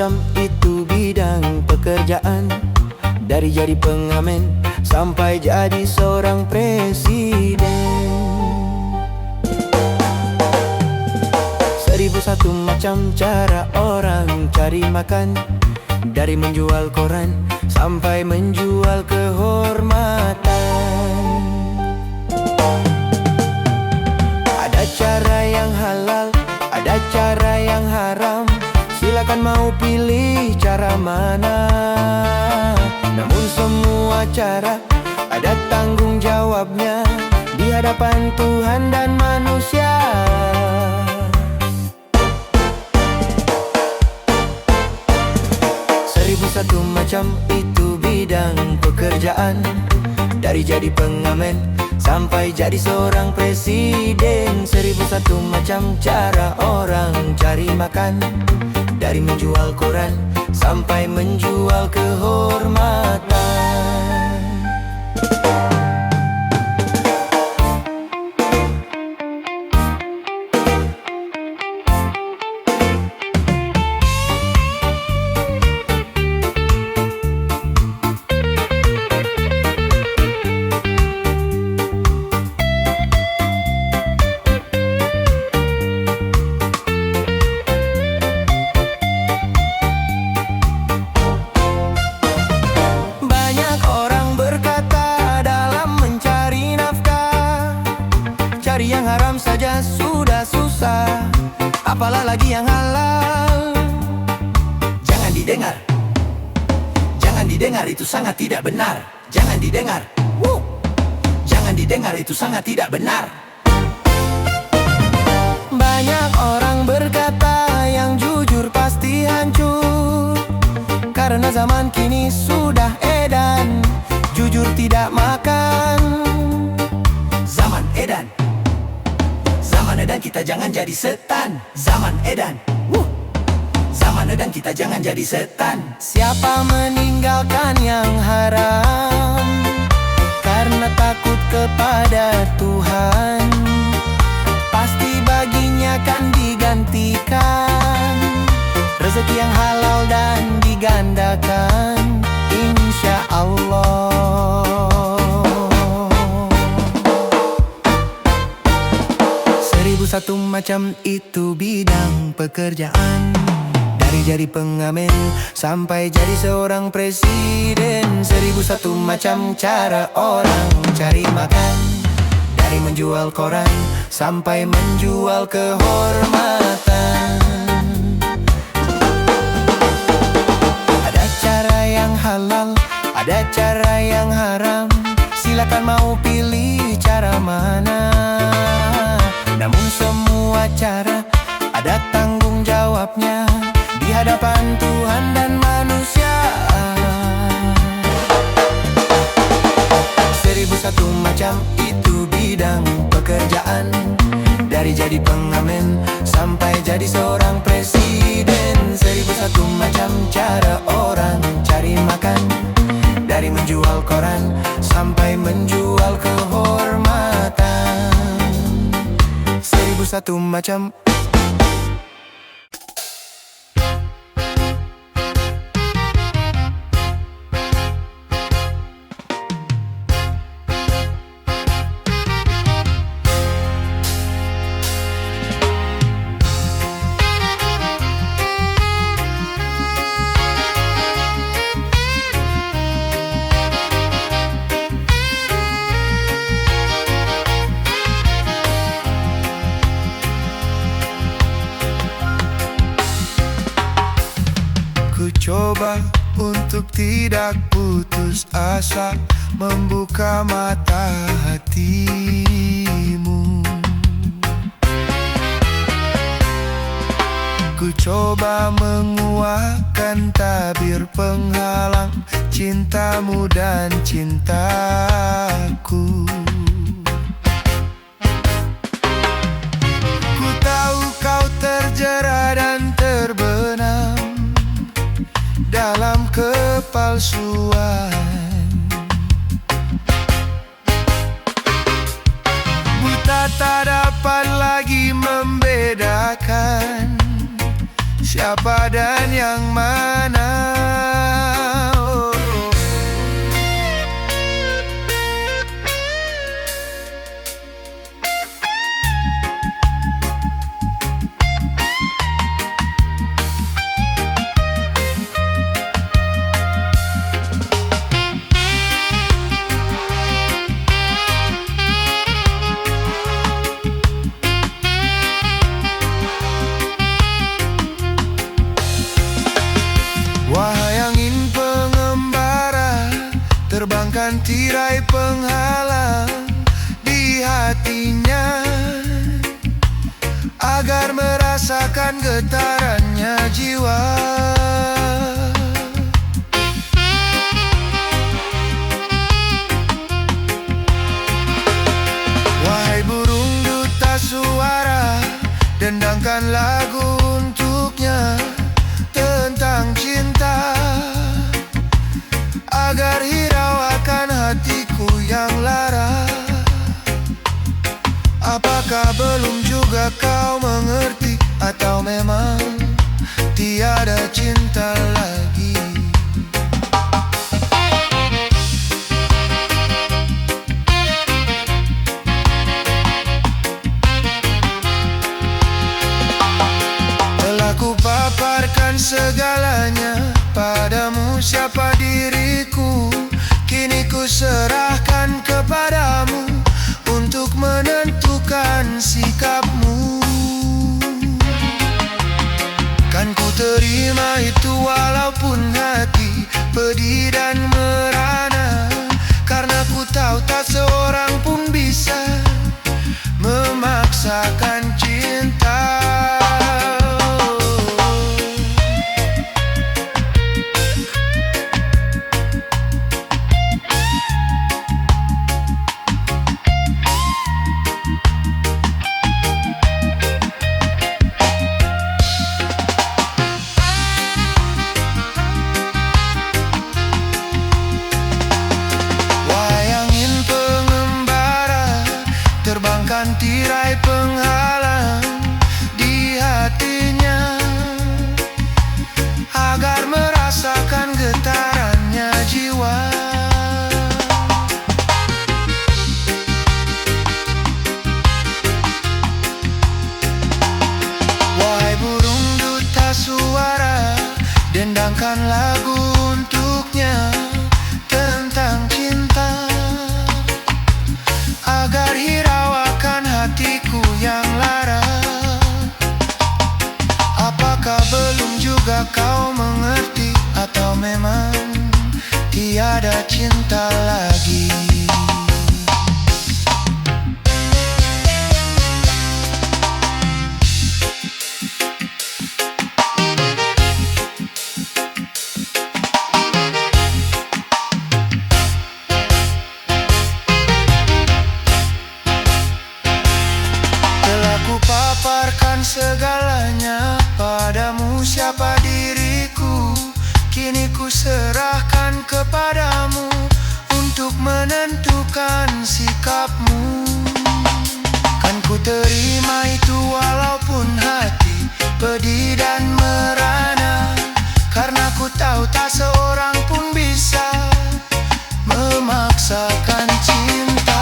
macam itu bidang pekerjaan, dari jadi pengamen sampai jadi seorang presiden. 1001 macam cara orang cari makan, dari menjual koran sampai menjual kehormatan. Ada cara yang halal, ada cara yang haram, silakan mau pilih cara mana. Namun semua cara ada tanggung jawabnya di hadapan Tuhan dan manusia. 1001 macam itu bidang pekerjaan, dari jadi pengamen sampai jadi seorang presiden. 1001 macam cara orang cari makan, dari menjual koran sampai menjual kehormatan. Cari yang haram saja sudah susah, apalah lagi yang halal. Jangan didengar, jangan didengar, itu sangat tidak benar. Jangan didengar, jangan didengar, itu sangat tidak benar. Banyak orang berkata yang jujur pasti hancur, karena zaman kini sudah edan jujur tidak makan. Zaman edan, zaman edan, kita jangan jadi setan. Zaman edan, zaman edan, kita jangan jadi setan. Siapa meninggalkan yang haram karena takut kepada Tuhan, pasti baginya kan digantikan rezeki yang halal dan digandakan, insya Allah. 1001 macam itu bidang pekerjaan, dari jadi pengamen sampai jadi seorang presiden. 1001 macam cara orang cari makan, dari menjual koran sampai menjual kehormatan. Ada cara yang halal, ada cara yang haram, silakan mau pilih cara mana. Namun semua cara ada tanggung jawabnya di hadapan Tuhan dan manusia. 1001 macam itu bidang pekerjaan, dari jadi pengamen sampai jadi seorang presiden. 1001 macam cara orang cari makan, dari menjual koran sampai menjual kehormatan. 1001 macam. Ku coba untuk tidak putus asa, membuka mata hatimu. Ku coba menguatkan tabir penghalang cintamu dan cintaku. Ku tahu kau terjera dan terbenam dalam kepalsuan. Buta tak dapat lagi membedakan siapa dan yang mana. Wahai angin pengembara, terbangkan tirai penghalang di hatinya, agar merasakan getarannya jiwa. Wahai burung duta suara, dendangkan lagu untuknya tentang cinta, agar hiraukan hatiku yang lara. Apakah belum juga kau mengerti, atau memang tiada cinta lagi? Telah kupaparkan segalanya padamu, siapa diriku, kini ku serahkan kepadamu untuk menentukan sikapmu. Kan ku terima itu walaupun hati pedih dan merana, karena ku tahu tak seorang pun bisa memaksakan cinta. Terbangkan tirai penghalang di hatinya, agar merasakan getarannya jiwa. Wahai burung duta suara, dendangkan lagu untuknya tentang cinta, agar hiraukan hatiku yang lara. Apakah belum juga kau mengerti, atau memang tiada cinta lagi? Kupaparkan segalanya padamu, siapa diriku, kini ku serahkan kepadamu untuk menentukan sikapmu. Kan ku terima itu walaupun hati pedih dan merana, karena ku tahu tak seorang pun bisa memaksakan cinta.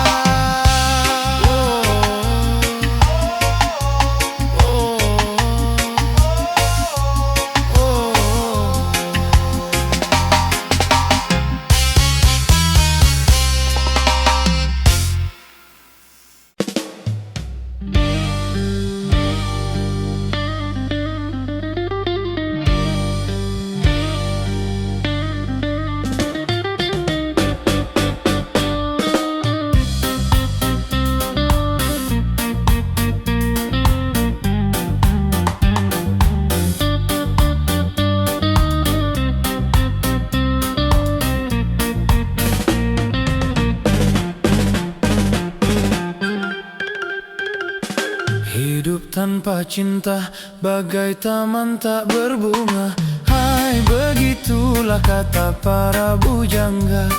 Hidup tanpa cinta bagai taman tak berbunga. Hai, begitulah kata para bujangga.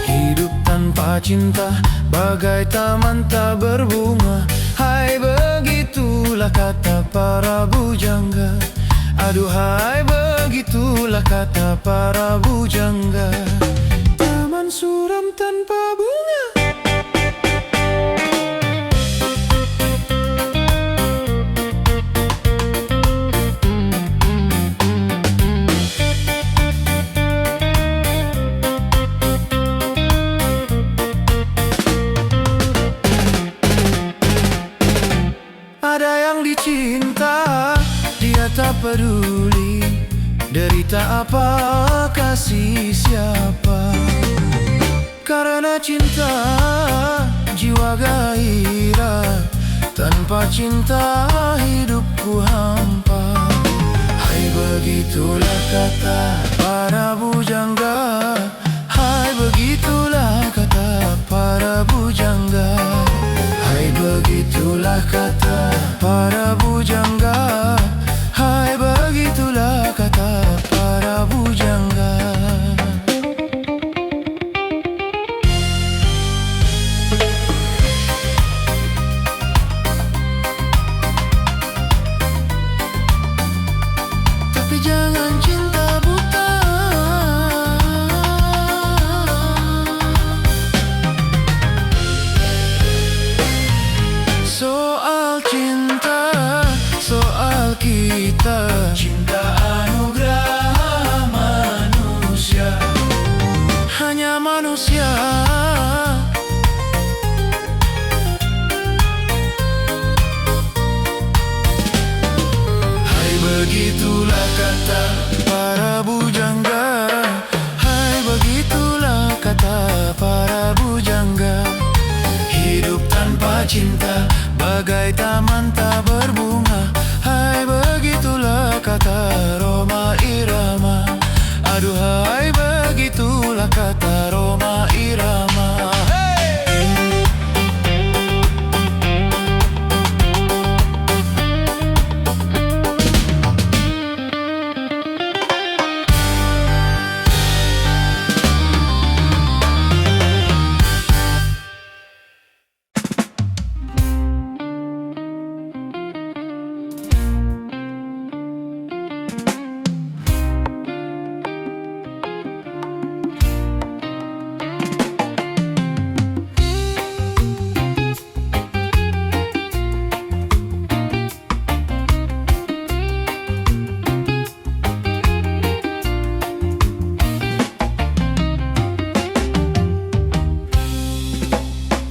Hidup tanpa cinta bagai taman tak berbunga. Hai, begitulah kata para bujangga. Aduhai, begitulah kata para bujangga. Taman suram tanpa bunga. Ada yang dicinta, dia tak peduli derita apa, kasih siapa. Karena cinta, jiwa gairah. Tanpa cinta, hidupku hampa. Hai, begitulah kata para bujangga. Hai, begitulah kata para bujangga. Hai, begitulah kata para bujangga. Hai, begitulah kata para bujangga. Tapi jangan cinta buta. Soal cinta, soal kita. Cinta anugerah manusia, hanya manusia. Hai, begitulah kata para bujangga. Hai, begitulah kata para bujangga. Hidup tanpa cinta bagai taman tak berbunga. Hai, begitulah kata Rhoma Irama. Aduhai, begitulah kata Rhoma Irama.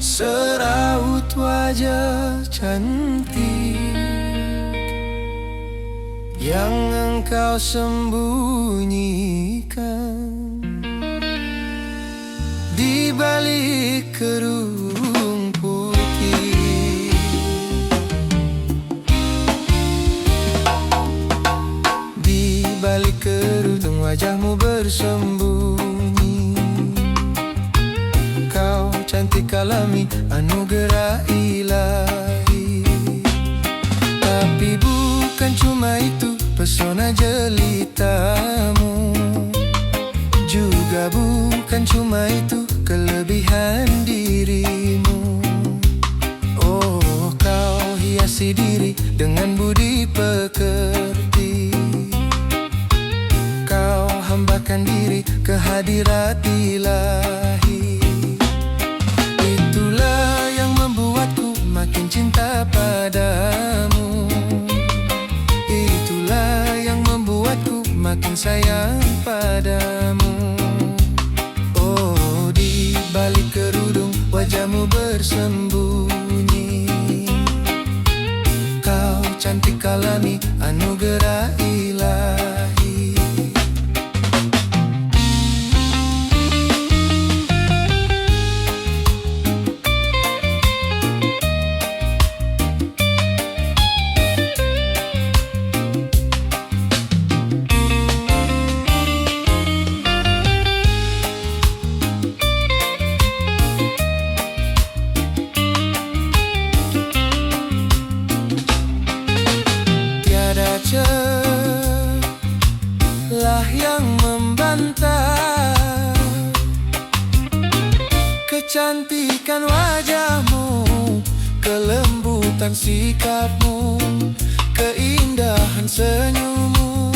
Seraut wajah cantik yang engkau sembunyikan di balik kerudung putih. Di balik kerudung wajahmu bersembunyi. Kau cantik alami, anugerah ilahi. Tapi bukan cuma itu pesona jelitamu, juga bukan cuma itu kelebihan dirimu. Oh, kau hiasi diri dengan budi pekerti. Kau hambakan diri ke hadirat ilahi. Itulah yang membuatku makin cinta padamu. Itulah yang membuatku makin sayang padamu. Oh, di balik kerudung wajahmu bersembunyi. Kau cantik alami, anugerah ilahi. Celah yang membantah kecantikan wajahmu, kelembutan sikapmu, keindahan senyummu.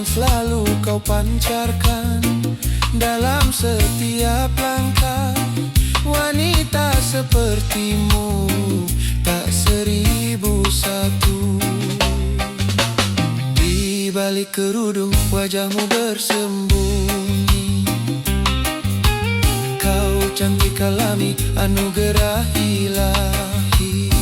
selalu kau pancarkan dalam setiap langkah. Wanita sepertimu tak 1001. Di balik kerudung wajahmu bersembunyi, kau cantik alami, anugerah ilahi.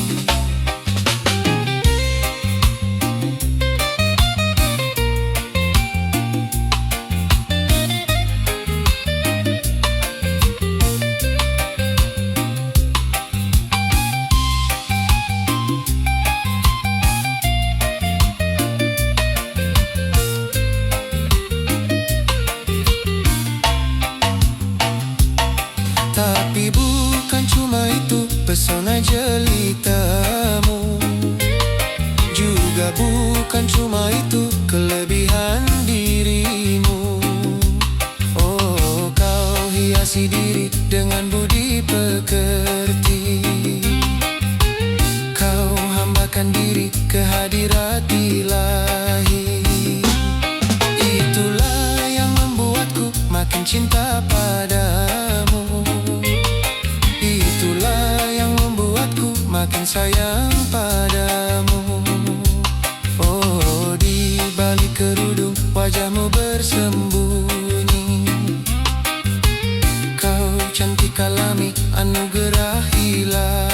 Tapi bukan cuma itu pesona jelitamu, juga bukan cuma itu kelebihan dirimu. Oh, kau hiasi diri dengan budi pekerti, kau hambakan diri ke hadirat ilahi. Itulah yang membuatku makin cinta padamu, makin sayang padamu. Oh, di balik kerudung wajahmu bersembunyi, kau cantik alami, anugerah ilahi.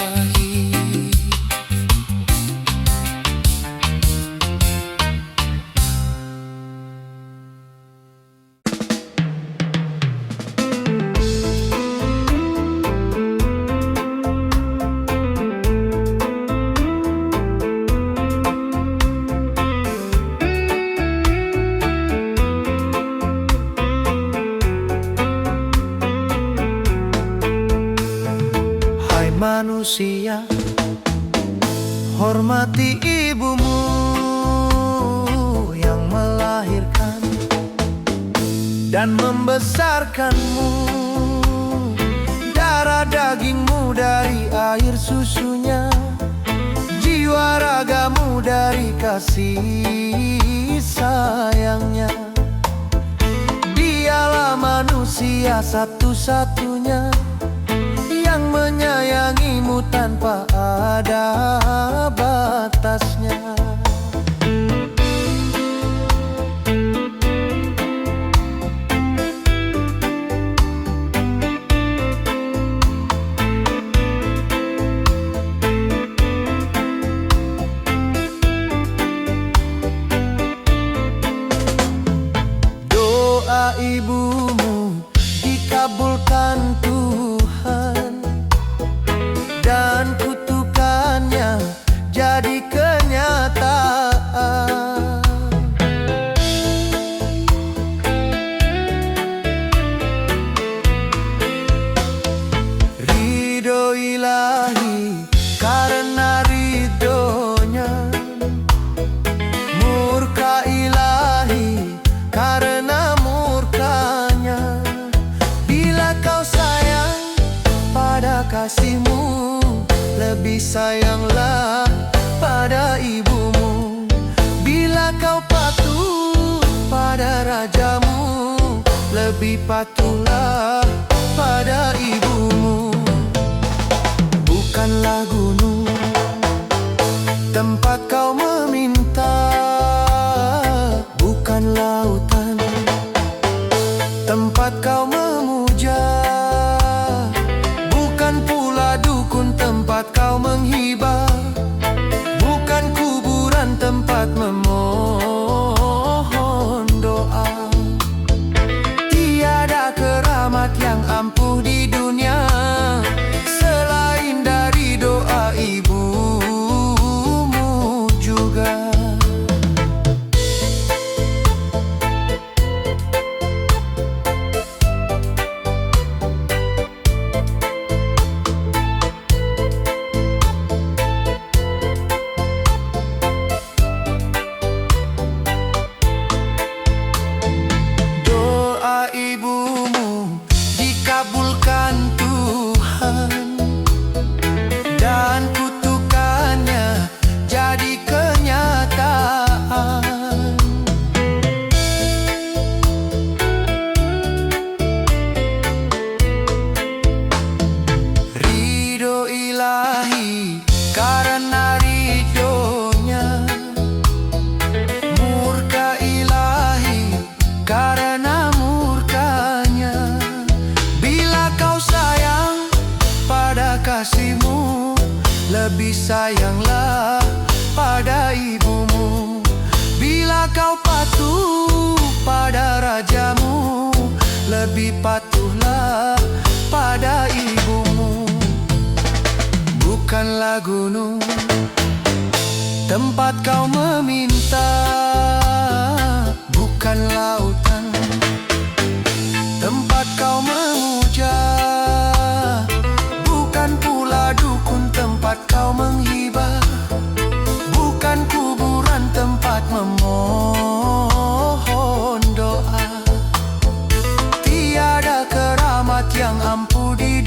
Manusia, hormati ibumu yang melahirkan dan membesarkanmu. Darah dagingmu dari air susunya, jiwa ragamu dari kasih sayangnya. Dialah manusia satu-satunya yang menyayangimu tanpa ada batasnya. Doa ibumu dikabulkan Tuhan, dan kutukannya jadi kenyataan. Ridho ilahi karena ridhonya, murka ilahi karena murkanya. Bila kau sayang pada kasihmu, lebih sayanglah pada ibumu. Bila kau patuh pada rajamu, lebih patuhlah pada ibumu. Bukanlah gunung tempat kau meminta, bukan lautan tempat kau memuja, bukan pula dukun tempat kau menghibah, bukan kuburan tempat memohon doa. Tiada keramat yang ampuh di dunia selain dari doa ibumu juga. sayanglah pada ibumu. Bila kau patuh pada rajamu, lebih patuhlah pada ibumu. Bukanlah gunung tempat kau meminta, bukan lautan tempat kau memuja, bukan pula dukun tempat kau menghibah, bukan kuburan tempat memohon doa. Tiada keramat yang ampuh di